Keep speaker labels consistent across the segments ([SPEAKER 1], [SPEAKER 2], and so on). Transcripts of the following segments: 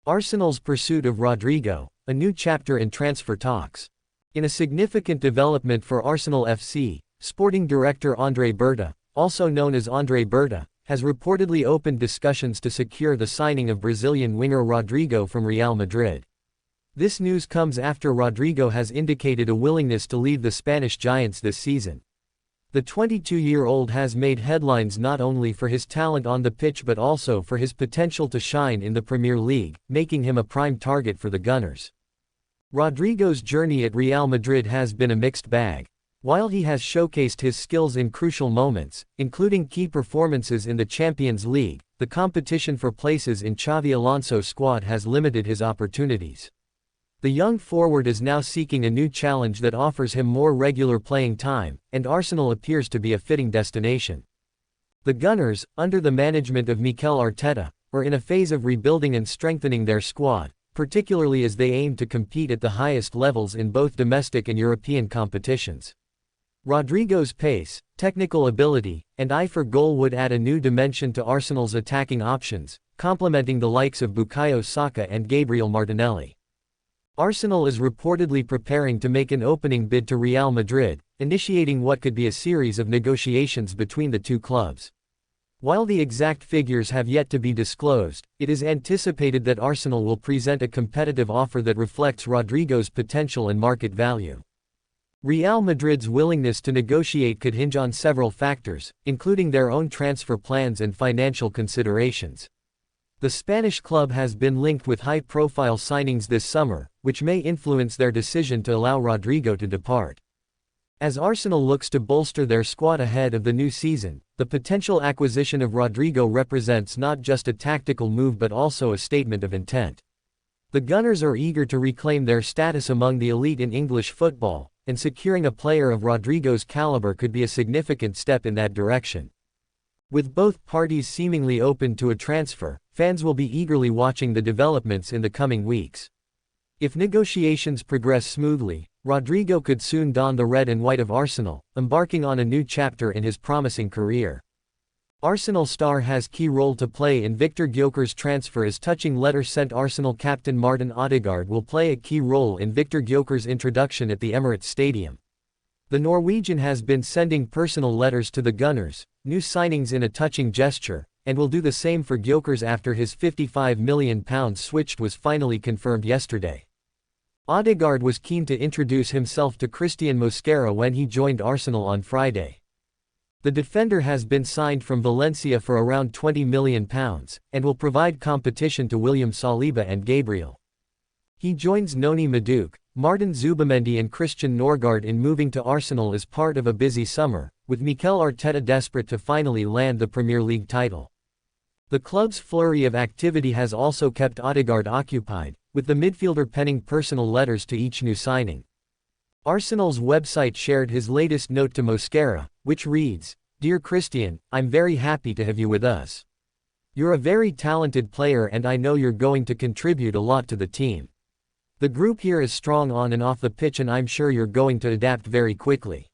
[SPEAKER 1] Arsenal's pursuit of Rodrygo, a new chapter in transfer talks. In a significant development for Arsenal FC, sporting director Andre Berta, also known as Andre Berta, has reportedly opened discussions to secure the signing of Brazilian winger Rodrygo from Real Madrid. This news comes after Rodrigo has indicated a willingness to leave the Spanish Giants this season. The 22-year-old has made headlines not only for his talent on the pitch but also for his potential to shine in the Premier League, making him a prime target for the Gunners. Rodrigo's journey at Real Madrid has been a mixed bag. While he has showcased his skills in crucial moments, including key performances in the Champions League, the competition for places in Xavi Alonso's squad has limited his opportunities. The young forward is now seeking a new challenge that offers him more regular playing time, and Arsenal appears to be a fitting destination. The Gunners, under the management of Mikel Arteta, are in a phase of rebuilding and strengthening their squad, particularly as they aim to compete at the highest levels in both domestic and European competitions. Rodrigo's pace, technical ability, and eye for goal would add a new dimension to Arsenal's attacking options, complementing the likes of Bukayo Saka and Gabriel Martinelli. Arsenal is reportedly preparing to make an opening bid to Real Madrid, initiating what could be a series of negotiations between the two clubs. While the exact figures have yet to be disclosed, it is anticipated that Arsenal will present a competitive offer that reflects Rodrigo's potential and market value. Real Madrid's willingness to negotiate could hinge on several factors, including their own transfer plans and financial considerations. The Spanish club has been linked with high-profile signings this summer, which may influence their decision to allow Rodrigo to depart. As Arsenal looks to bolster their squad ahead of the new season, the potential acquisition of Rodrigo represents not just a tactical move but also a statement of intent. The Gunners are eager to reclaim their status among the elite in English football, and securing a player of Rodrigo's caliber could be a significant step in that direction. With both parties seemingly open to a transfer, fans will be eagerly watching the developments in the coming weeks. If negotiations progress smoothly, Rodrigo could soon don the red and white of Arsenal, embarking on a new chapter in his promising career. Arsenal star has key role to play in Victor Gyökeres' transfer as touching letter sent. Arsenal captain Martin Odegaard will play a key role in Victor Gyökeres' introduction at the Emirates Stadium. The Norwegian has been sending personal letters to the Gunners, new signings in a touching gesture, and will do the same for Gyökeres after his £55 million switch was finally confirmed yesterday. Odegaard was keen to introduce himself to Christian Mosquera when he joined Arsenal on Friday. The defender has been signed from Valencia for around £20 million, and will provide competition to William Saliba and Gabriel. He joins Noni Madueke, Martin Zubimendi and Christian Norgard in moving to Arsenal as part of a busy summer, with Mikel Arteta desperate to finally land the Premier League title. The club's flurry of activity has also kept Odegaard occupied, with the midfielder penning personal letters to each new signing. Arsenal's website shared his latest note to Mosquera, which reads, "Dear Christian, I'm very happy to have you with us. You're a very talented player and I know you're going to contribute a lot to the team. The group here is strong on and off the pitch and I'm sure you're going to adapt very quickly.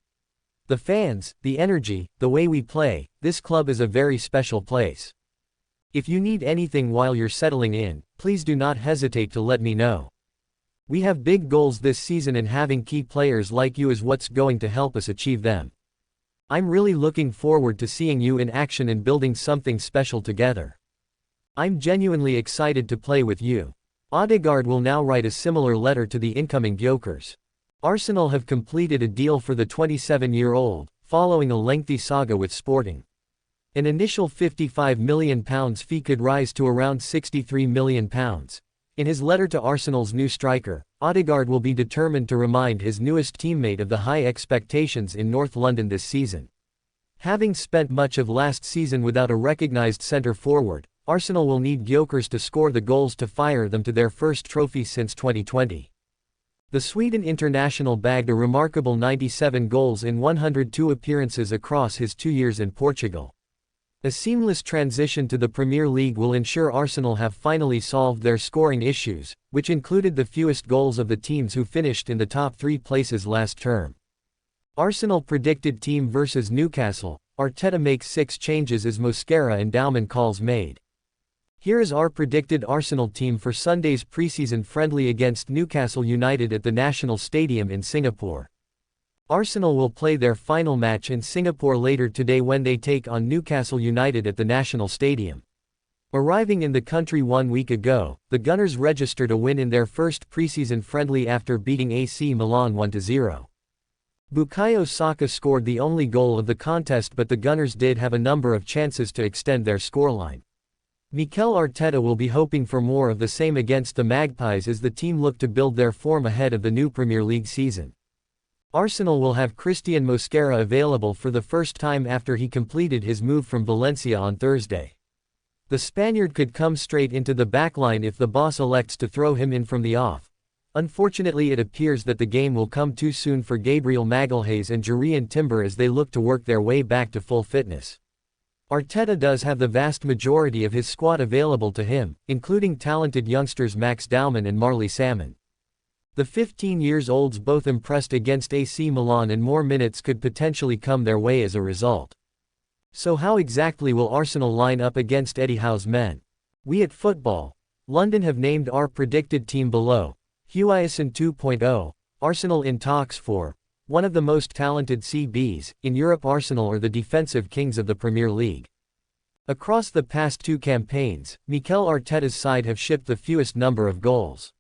[SPEAKER 1] The fans, the energy, the way we play, this club is a very special place. If you need anything while you're settling in, please do not hesitate to let me know. We have big goals this season and having key players like you is what's going to help us achieve them. I'm really looking forward to seeing you in action and building something special together. I'm genuinely excited to play with you." Odegaard will now write a similar letter to the incoming Gyökeres. Arsenal have completed a deal for the 27-year-old, following a lengthy saga with Sporting. An initial £55 million fee could rise to around £63 million. In his letter to Arsenal's new striker, Odegaard will be determined to remind his newest teammate of the high expectations in North London this season. Having spent much of last season without a recognised centre-forward, Arsenal will need Gyökeres to score the goals to fire them to their first trophy since 2020. The Sweden international bagged a remarkable 97 goals in 102 appearances across his 2 years in Portugal. A seamless transition to the Premier League will ensure Arsenal have finally solved their scoring issues, which included the fewest goals of the teams who finished in the top 3 places last term. Arsenal predicted team versus Newcastle, Arteta makes 6 changes as Mosquera and Dauman calls made. Here is our predicted Arsenal team for Sunday's preseason friendly against Newcastle United at the National Stadium in Singapore. Arsenal will play their final match in Singapore later today when they take on Newcastle United at the National Stadium. Arriving in the country 1 week ago, the Gunners registered a win in their first preseason friendly after beating AC Milan 1-0. Bukayo Saka scored the only goal of the contest, but the Gunners did have a number of chances to extend their scoreline. Mikel Arteta will be hoping for more of the same against the Magpies as the team look to build their form ahead of the new Premier League season. Arsenal will have Christian Mosquera available for the first time after he completed his move from Valencia on Thursday. The Spaniard could come straight into the backline if the boss elects to throw him in from the off. Unfortunately, it appears that the game will come too soon for Gabriel Magalhaes and Jurrien Timber as they look to work their way back to full fitness. Arteta does have the vast majority of his squad available to him, including talented youngsters Max Daumann and Marley Salmon. The 15-year-olds both impressed against AC Milan, and more minutes could potentially come their way as a result. So how exactly will Arsenal line up against Eddie Howe's men? We at Football London have named our predicted team below. Huijsen 2.0, Arsenal in talks for one of the most talented CBs in Europe. Arsenal are the defensive kings of the Premier League. Across the past 2 campaigns, Mikel Arteta's side have shipped the fewest number of goals.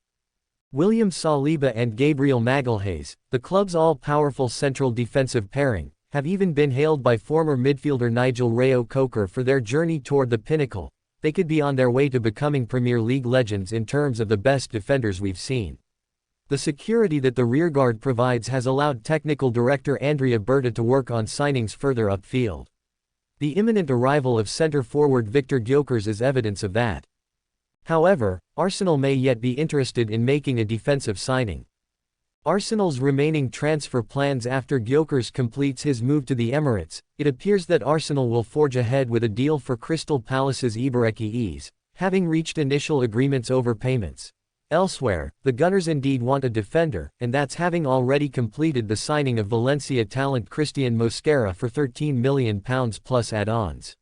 [SPEAKER 1] William Saliba and Gabriel Magalhaes, the club's all-powerful central defensive pairing, have even been hailed by former midfielder Nigel Reo-Coker for their journey toward the pinnacle. They could be on their way to becoming Premier League legends in terms of the best defenders we've seen. The security that the rearguard provides has allowed technical director Andre Berta to work on signings further upfield. The imminent arrival of centre-forward Victor Gyökeres is evidence of that. However, Arsenal may yet be interested in making a defensive signing. Arsenal's remaining transfer plans after Gyökeres completes his move to the Emirates. It appears that Arsenal will forge ahead with a deal for Crystal Palace's Ibaraki, having reached initial agreements over payments. Elsewhere, the Gunners indeed want a defender, and that's having already completed the signing of Valencia talent Christian Mosquera for £13 million plus add-ons.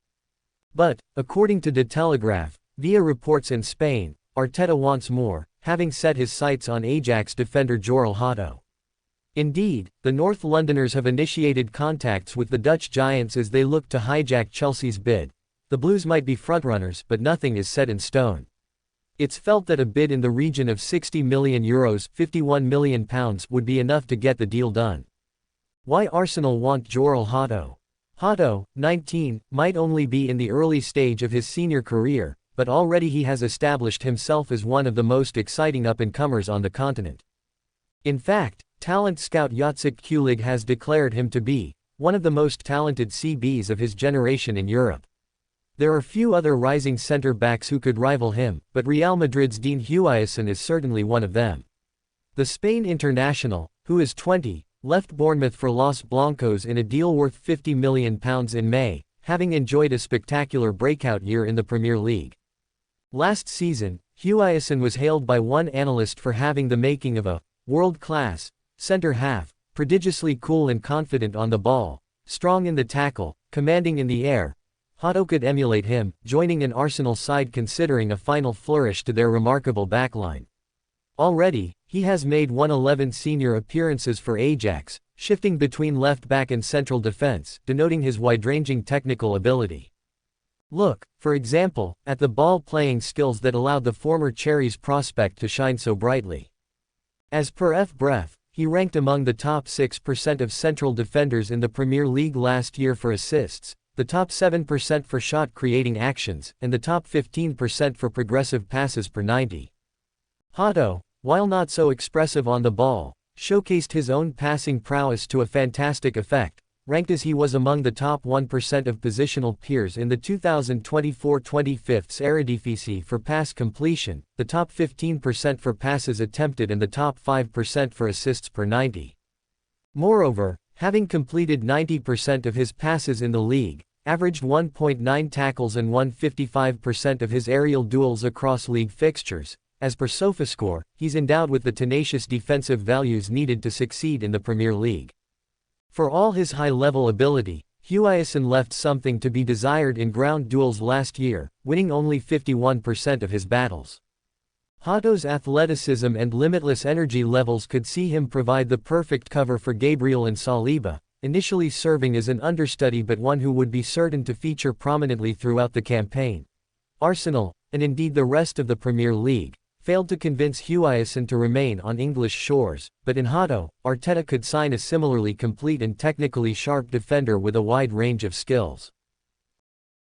[SPEAKER 1] But, according to The Telegraph, via reports in Spain, Arteta wants more, having set his sights on Ajax defender Joral Hato. Indeed, the North Londoners have initiated contacts with the Dutch giants as they look to hijack Chelsea's bid. The Blues might be frontrunners, but nothing is set in stone. It's felt that a bid in the region of €60 million, £51 million, would be enough to get the deal done. Why Arsenal want Joral Hato? Hato, 19, might only be in the early stage of his senior career, but already he has established himself as one of the most exciting up-and-comers on the continent. In fact, talent scout Jacek Kulig has declared him to be one of the most talented CBs of his generation in Europe. There are few other rising centre-backs who could rival him, but Real Madrid's Dean Huijsen is certainly one of them. The Spain international, who is 20, left Bournemouth for Los Blancos in a deal worth £50 million in May, having enjoyed a spectacular breakout year in the Premier League. Last season, Huijsen was hailed by one analyst for having the making of a world-class centre-half, prodigiously cool and confident on the ball, strong in the tackle, commanding in the air. Hato could emulate him, joining an Arsenal side considering a final flourish to their remarkable backline. Already, he has made 111 senior appearances for Ajax, shifting between left-back and central defense, denoting his wide-ranging technical ability. Look, for example, at the ball-playing skills that allowed the former Cherries prospect to shine so brightly. As per FBref, he ranked among the top 6% of central defenders in the Premier League last year for assists, the top 7% for shot-creating actions, and the top 15% for progressive passes per 90. Hato, while not so expressive on the ball, showcased his own passing prowess to a fantastic effect, ranked as he was among the top 1% of positional peers in the 2024-25 Eredivisie for pass completion, the top 15% for passes attempted and the top 5% for assists per 90. Moreover, having completed 90% of his passes in the league, averaged 1.9 tackles and won 55% of his aerial duels across league fixtures. As per SofaScore, he's endowed with the tenacious defensive values needed to succeed in the Premier League. For all his high-level ability, Huijsen left something to be desired in ground duels last year, winning only 51% of his battles. Hato's athleticism and limitless energy levels could see him provide the perfect cover for Gabriel and Saliba, initially serving as an understudy but one who would be certain to feature prominently throughout the campaign. Arsenal, and indeed the rest of the Premier League, failed to convince Huijsen to remain on English shores, but in Hato, Arteta could sign a similarly complete and technically sharp defender with a wide range of skills.